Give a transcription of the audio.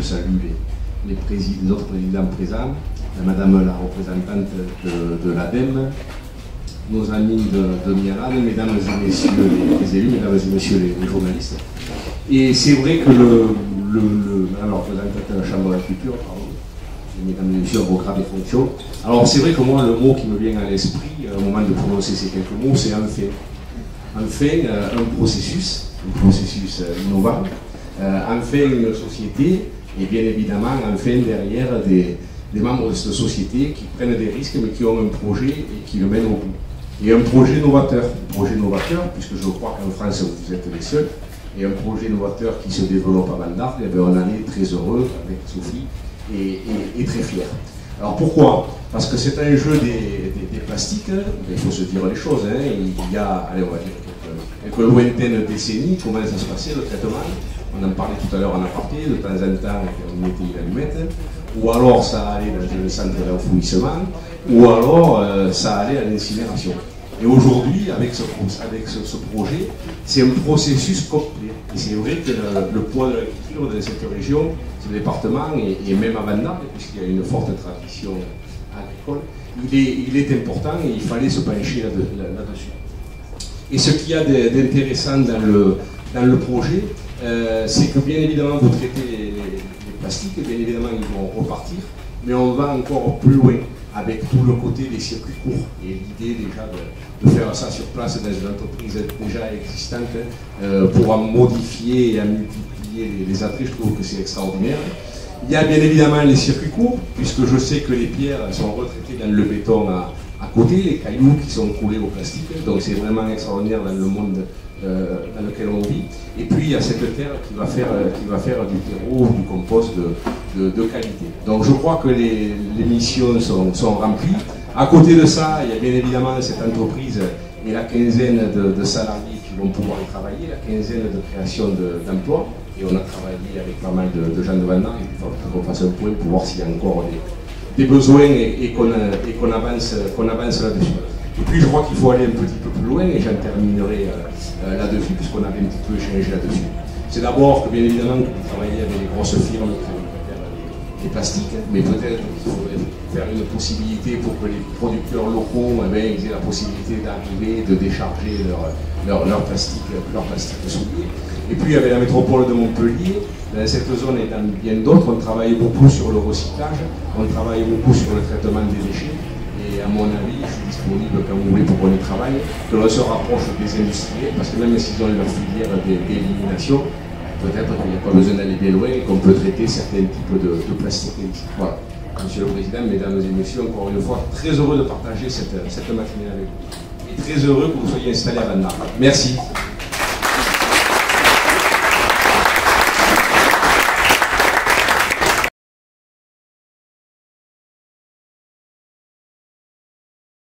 salue les autres présidents présents, Madame la représentante de l'ADEME, nos amis de Mialan, mesdames et messieurs les élus, mesdames et messieurs les journalistes. Et c'est vrai que Madame la représentante de la Chambre d'agriculture, mesdames et messieurs, vos grades et fonctions. Alors c'est vrai que moi, le mot qui me vient à l'esprit, au moment de prononcer ces quelques mots, c'est enfin. Enfin, un processus innovant, enfin une société, et bien évidemment, enfin derrière des membres de cette société qui prennent des risques, mais qui ont un projet et qui le mènent au bout. Et un projet novateur, puisque je crois qu'en France, vous êtes les seuls, et un projet novateur qui se développe à Vandargue, et bien on en est très heureux avec Sophie et très fiers. Alors pourquoi? Parce que c'est un jeu des plastiques, il faut se dire les choses, hein. Il y a, allez, on va dire, quelques lointaines décennies, comment ça se passait le traitement. On en parlait tout à l'heure en aparté, de temps en temps on mettait une allumette, ou alors ça allait dans le centre d'enfouissement, ou alors ça allait à l'incinération. Et aujourd'hui, avec ce projet, c'est un processus complet. Et c'est vrai que le poids de l'agriculture dans cette région, ce département, et même à Vandargue, puisqu'il y a une forte tradition agricole, il est important et il fallait se pencher là-dessus. Et ce qu'il y a d'intéressant dans le projet, c'est que bien évidemment vous traitez les plastiques, bien évidemment ils vont repartir, mais on va encore plus loin avec tout le côté des circuits courts et l'idée déjà de faire ça sur place dans une entreprise déjà existante pour en modifier et en multiplier les attraits, je trouve que c'est extraordinaire. Il y a bien évidemment les circuits courts, puisque je sais que les pierres sont retraitées dans le béton à côté, les cailloux qui sont coulés au plastique, donc c'est vraiment extraordinaire dans le monde dans lequel on vit. Et puis il y a cette terre qui va faire du terreau, du compost de qualité. Donc je crois que les missions sont remplies. À côté de ça, il y a bien évidemment cette entreprise et la quinzaine de salariés qui vont pouvoir y travailler, la quinzaine de création d'emplois. Et on a travaillé avec pas mal de gens de Vandargue, il faut qu'on fasse un point pour voir s'il y a encore des besoins et qu'on avance là-dessus. Et puis je crois qu'il faut aller un petit peu plus loin, et j'en terminerai là-dessus, puisqu'on avait un petit peu échangé là-dessus. C'est d'abord que bien évidemment que vous travaillez avec les grosses firmes qui vont faire des plastiques, mais peut-être qu'il faudrait faire une possibilité pour que les producteurs locaux aient la possibilité d'arriver, de décharger leur plastique souillé. Et puis avec la métropole de Montpellier, dans cette zone et dans bien d'autres, on travaille beaucoup sur le recyclage, on travaille beaucoup sur le traitement des déchets. Et à mon avis, je suis disponible quand vous voulez pour qu'on y travaille, que l'on se rapproche des industriels, parce que même s'ils ont leur filière d'élimination, peut-être qu'il n'y a pas besoin d'aller bien loin et qu'on peut traiter certains types de plastique. Voilà. Monsieur le Président, Mesdames et Messieurs, encore une fois, très heureux de partager cette matinée avec vous. Et très heureux que vous soyez installés à Vandargue. Merci.